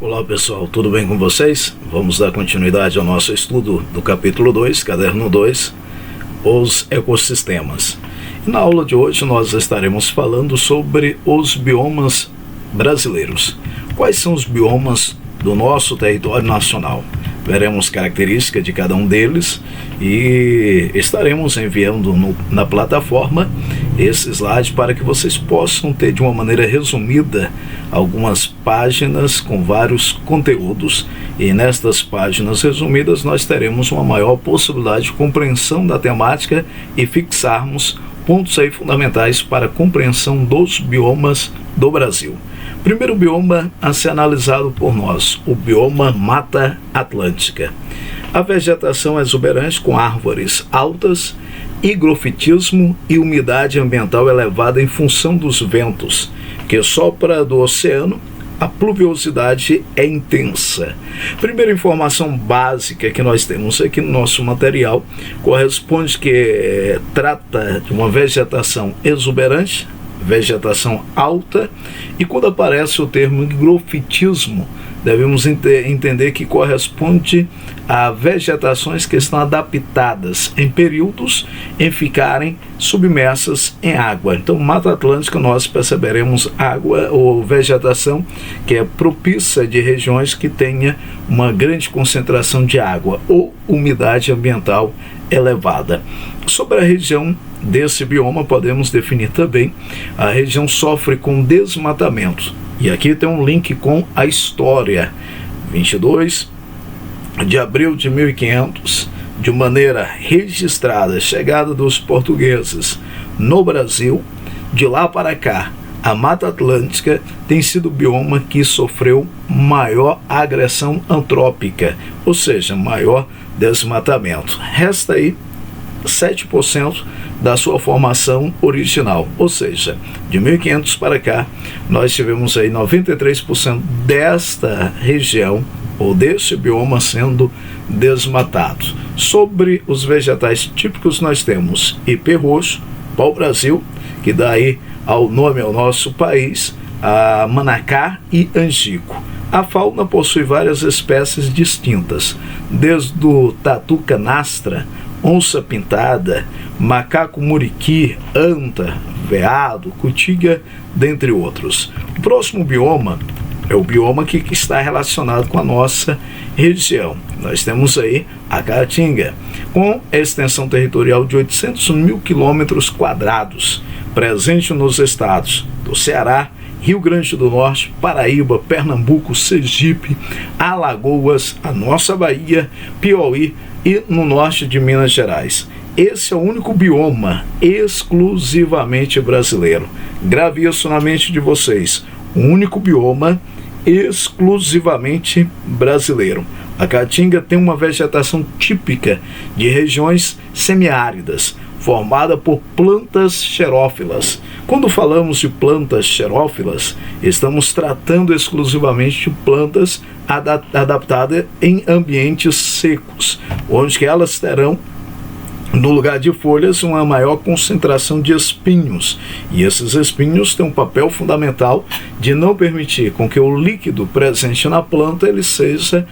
Olá pessoal, tudo bem com vocês? Vamos dar continuidade ao nosso estudo do capítulo 2, caderno 2, os ecossistemas. E na aula de hoje nós estaremos falando sobre os biomas brasileiros. Quais são os biomas do nosso território nacional? Veremos características de cada um deles e estaremos enviando na plataforma esse slide para que vocês possam ter de uma maneira resumida algumas páginas com vários conteúdos, e nestas páginas resumidas nós teremos uma maior possibilidade de compreensão da temática e fixarmos pontos aí fundamentais para a compreensão dos biomas do Brasil. Primeiro bioma a ser analisado por nós, o bioma Mata Atlântica. A vegetação é exuberante com árvores altas, higrofitismo e umidade ambiental elevada em função dos ventos, que sopra do oceano. A pluviosidade é intensa. Primeira informação básica que nós temos aqui no nosso material corresponde que trata de uma vegetação exuberante, vegetação alta, e quando aparece o termo higrofitismo, devemos entender que corresponde a vegetações que estão adaptadas em períodos em ficarem submersas em água. Então, Mata Atlântica, nós perceberemos água ou vegetação que é propícia de regiões que tenha uma grande concentração de água ou umidade ambiental elevada. Sobre a região desse bioma, podemos definir também: a região sofre com desmatamento. E aqui tem um link com a história. 22 de abril de 1500, de maneira registrada, chegada dos portugueses no Brasil. De lá para cá, a Mata Atlântica tem sido o bioma que sofreu maior agressão antrópica, ou seja, maior desmatamento. Resta aí 7% da sua formação original, ou seja, de 1500 para cá, nós tivemos aí 93% desta região ou deste bioma sendo desmatado. Sobre os vegetais típicos, nós temos ipê roxo, pau-brasil, que dá aí ao nome ao nosso país, a manacá e angico. A fauna possui várias espécies distintas, desde o tatu canastra, onça-pintada, macaco-muriqui, anta, veado, cutiga, dentre outros. O próximo bioma é o bioma que está relacionado com a nossa região. Nós temos aí a Caatinga, com extensão territorial de 800 mil quilômetros quadrados, presente nos estados do Ceará, Rio Grande do Norte, Paraíba, Pernambuco, Sergipe, Alagoas, a nossa Bahia, Piauí e no norte de Minas Gerais. Esse é o único bioma exclusivamente brasileiro. Grave isso na mente de vocês. O único bioma exclusivamente brasileiro. A Caatinga tem uma vegetação típica de regiões semiáridas, formada por plantas xerófilas. Quando falamos de plantas xerófilas, estamos tratando exclusivamente de plantas adaptadas em ambientes secos, onde que elas terão, no lugar de folhas, uma maior concentração de espinhos. E esses espinhos têm um papel fundamental de não permitir com que o líquido presente na planta ele seja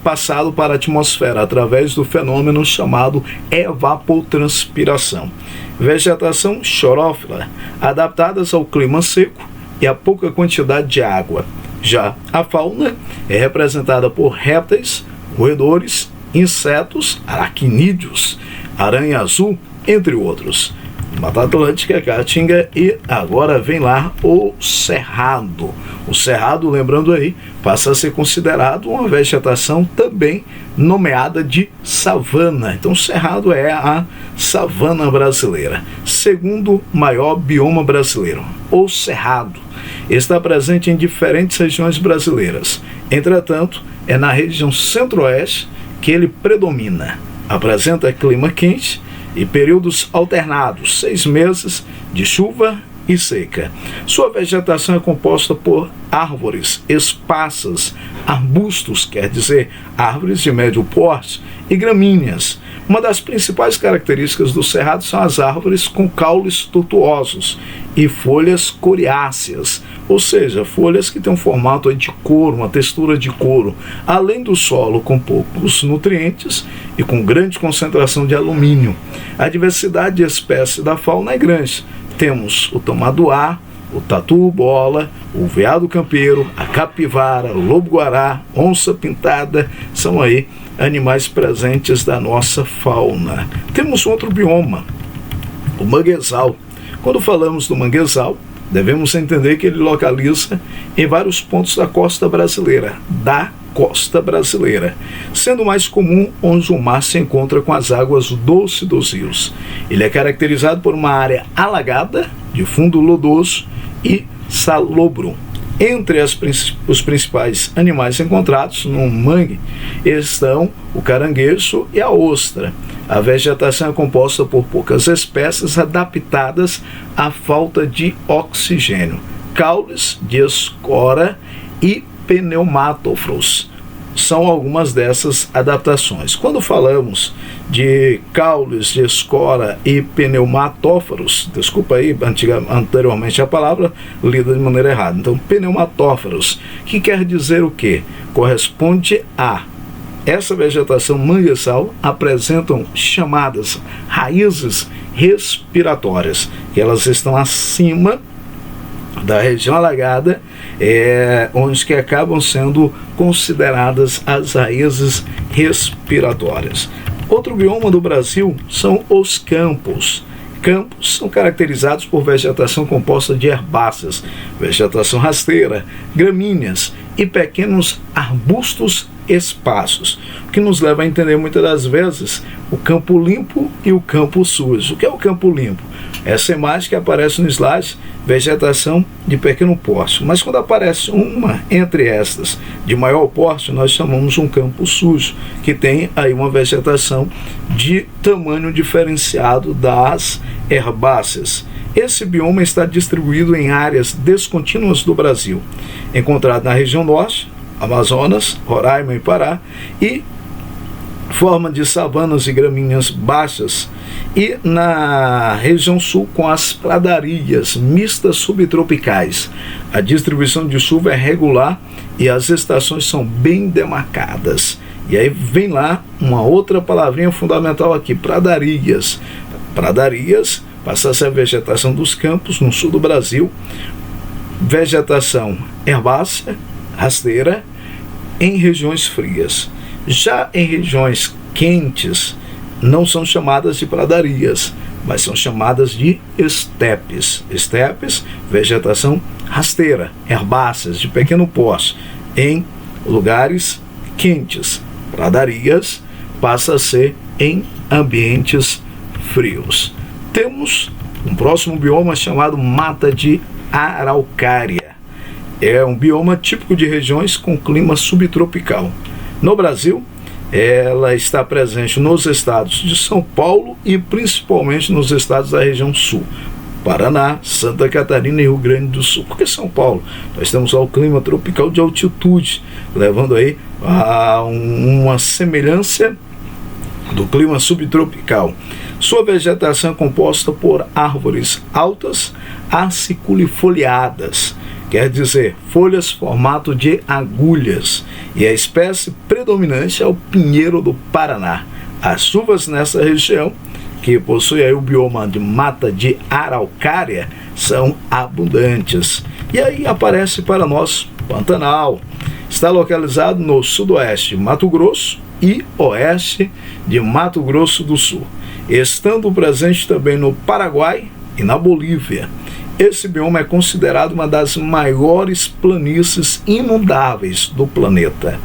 passado para a atmosfera através do fenômeno chamado evapotranspiração. Vegetação xerófila, adaptadas ao clima seco e a pouca quantidade de água. Já a fauna é representada por répteis, roedores, insetos, aracnídeos, aranha azul, entre outros. Mata Atlântica, Caatinga, e agora vem lá o cerrado. O cerrado, lembrando aí, passa a ser considerado uma vegetação também nomeada de savana. Então o cerrado é a savana brasileira. Segundo maior bioma brasileiro, o cerrado está presente em diferentes regiões brasileiras. Entretanto, é na região centro-oeste que ele predomina. Apresenta clima quente e períodos alternados, 6 meses de chuva e seca. Sua vegetação é composta por árvores esparsas, arbustos, quer dizer, árvores de médio porte, e gramíneas, Uma das principais características do cerrado são as árvores com caules tortuosos e folhas coriáceas, ou seja, folhas que têm um formato de couro, uma textura de couro, além do solo com poucos nutrientes e com grande concentração de alumínio. A diversidade de espécies da fauna é grande. Temos o tamanduá, o tatu-bola, o veado campeiro, a capivara, o lobo-guará, onça pintada, são aí animais presentes da nossa fauna. Temos outro bioma, o manguezal. Quando falamos do manguezal, devemos entender que ele localiza em vários pontos da costa brasileira, sendo mais comum onde o mar se encontra com as águas doces dos rios. Ele é caracterizado por uma área alagada, de fundo lodoso e salobro. Entre os principais animais encontrados no mangue estão o caranguejo e a ostra. A vegetação é composta por poucas espécies adaptadas à falta de oxigênio, caules, dioscora e pneumatóforos. São algumas dessas adaptações. Quando falamos de caules, dioscora e pneumatóforos, desculpa aí, anteriormente a palavra lida de maneira errada. Então, pneumatóforos, que quer dizer o quê? Corresponde a essa vegetação manguezal apresentam chamadas raízes respiratórias, que elas estão acima da região alagada, onde que acabam sendo consideradas as raízes respiratórias. Outro bioma do Brasil são os campos. Campos são caracterizados por vegetação composta de herbáceas, vegetação rasteira, gramíneas e pequenos arbustos esparsos, o que nos leva a entender muitas das vezes o campo limpo e o campo sujo. O que é o campo limpo? Essa imagem que aparece no slide, vegetação de pequeno porte, mas quando aparece uma entre estas de maior porte, nós chamamos um campo sujo, que tem aí uma vegetação de tamanho diferenciado das herbáceas. Esse bioma está distribuído em áreas descontínuas do Brasil, encontrado na região norte, Amazonas, Roraima e Pará, e forma de savanas e gramíneas baixas, e na região sul com as pradarias mistas subtropicais. A distribuição de chuva é regular e as estações são bem demarcadas. E aí vem lá uma outra palavrinha fundamental aqui, pradarias. Pradarias passa a ser a vegetação dos campos no sul do Brasil, vegetação herbácea, rasteira, em regiões frias. Já em regiões quentes, não são chamadas de pradarias, mas são chamadas de estepes. Estepes, vegetação rasteira, herbáceas de pequeno porte, em lugares quentes. Pradarias passa a ser em ambientes frios. Temos um próximo bioma chamado mata de araucária. É um bioma típico de regiões com clima subtropical. No Brasil, ela está presente nos estados de São Paulo e principalmente nos estados da região sul, Paraná, Santa Catarina e Rio Grande do Sul. Por que São Paulo? Nós temos lá o clima tropical de altitude, levando aí a uma semelhança do clima subtropical. Sua vegetação é composta por árvores altas, aciculifoliadas, quer dizer, folhas formato de agulhas, e a espécie predominante é o pinheiro do Paraná. As chuvas nessa região, que possui aí o bioma de mata de araucária, são abundantes. E aí aparece para nós Pantanal. Está localizado no sudoeste de Mato Grosso e oeste de Mato Grosso do Sul, estando presente também no Paraguai e na Bolívia. Esse bioma é considerado uma das maiores planícies inundáveis do planeta.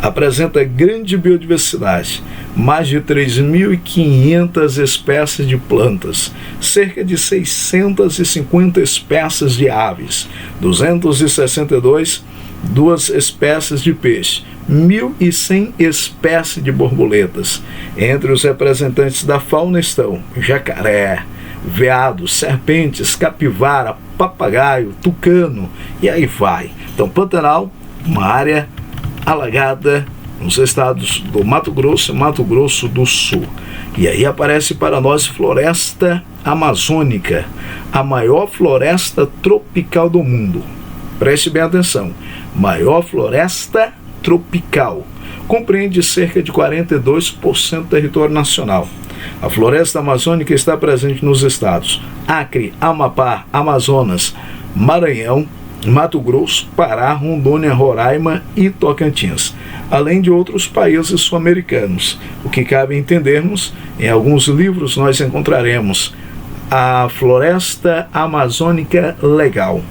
Apresenta grande biodiversidade, mais de 3.500 espécies de plantas, cerca de 650 espécies de aves, 262 espécies de peixe, 1.100 espécies de borboletas. Entre os representantes da fauna estão jacaré, veado, serpentes, capivara, papagaio, tucano, e aí vai. Então, Pantanal, uma área alagada, nos estados do Mato Grosso e Mato Grosso do Sul. E aí aparece para nós floresta amazônica, a maior floresta tropical do mundo. Preste bem atenção, maior floresta tropical. Compreende cerca de 42% do território nacional. A floresta amazônica está presente nos estados Acre, Amapá, Amazonas, Maranhão, Mato Grosso, Pará, Rondônia, Roraima e Tocantins, além de outros países sul-americanos. O que cabe entendermos, em alguns livros nós encontraremos a floresta amazônica legal,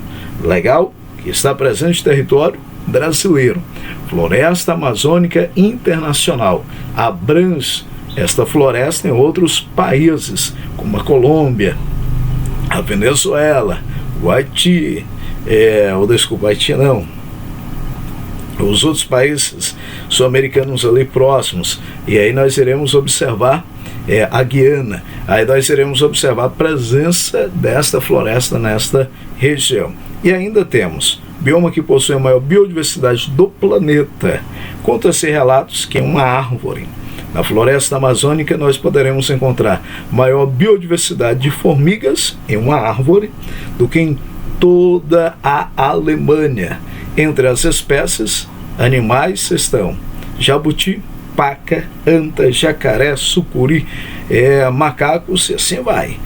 que está presente no território brasileiro. Floresta amazônica internacional, abrange esta floresta em outros países, como a Colômbia, a Venezuela, o Haiti, Haiti não, os outros países sul-americanos ali próximos. E aí nós iremos observar a Guiana, aí nós iremos observar a presença desta floresta nesta região. E ainda temos bioma que possui a maior biodiversidade do planeta. Conta-se relatos que uma árvore na floresta amazônica nós poderemos encontrar maior biodiversidade de formigas em uma árvore do que em toda a Alemanha. Entre as espécies animais estão jabuti, paca, anta, jacaré, sucuri, macacos e assim vai.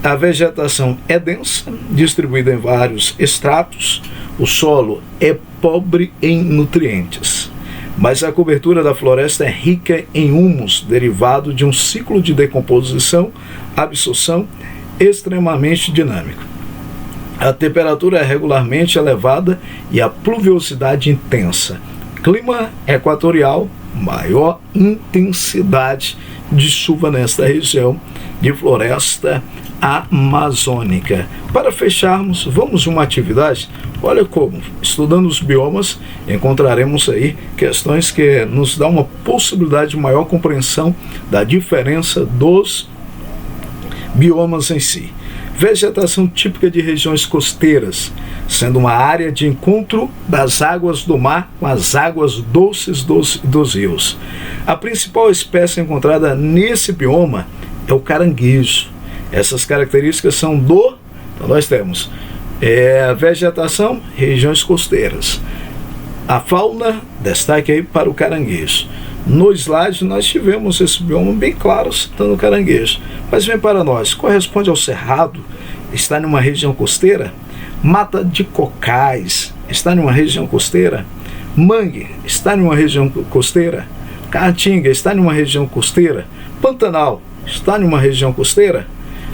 A vegetação é densa, distribuída em vários estratos. O solo é pobre em nutrientes, mas a cobertura da floresta é rica em humus, derivado de um ciclo de decomposição, absorção extremamente dinâmico. A temperatura é regularmente elevada e a pluviosidade intensa. Clima equatorial, maior intensidade de chuva nesta região de floresta amazônica. Para fecharmos, vamos uma atividade. Olha como, estudando os biomas, encontraremos aí questões que nos dão uma possibilidade de maior compreensão da diferença dos biomas em si. Vegetação típica de regiões costeiras, sendo uma área de encontro das águas do mar com as águas doces dos rios. A principal espécie encontrada nesse bioma é o caranguejo. Essas características são então nós temos vegetação, regiões costeiras. A fauna, destaque aí para o caranguejo. No slide nós tivemos esse bioma bem claro citando o caranguejo, mas vem para nós, corresponde ao cerrado, está numa região costeira. Mata de cocais está numa região costeira. Mangue está numa região costeira. Caatinga está numa região costeira. Pantanal está numa região costeira.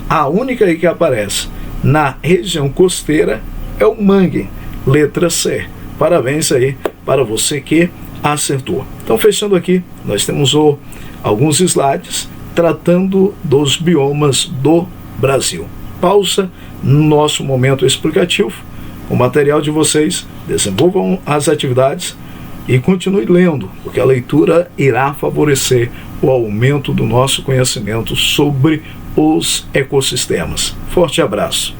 A única aí que aparece na região costeira é o mangue, letra C. Parabéns aí para você que acertou. Então, fechando aqui, nós temos alguns slides tratando dos biomas do Brasil. Pausa no nosso momento explicativo. O material de vocês, desenvolvam as atividades e continue lendo, porque a leitura irá favorecer o aumento do nosso conhecimento sobre os ecossistemas. Forte abraço.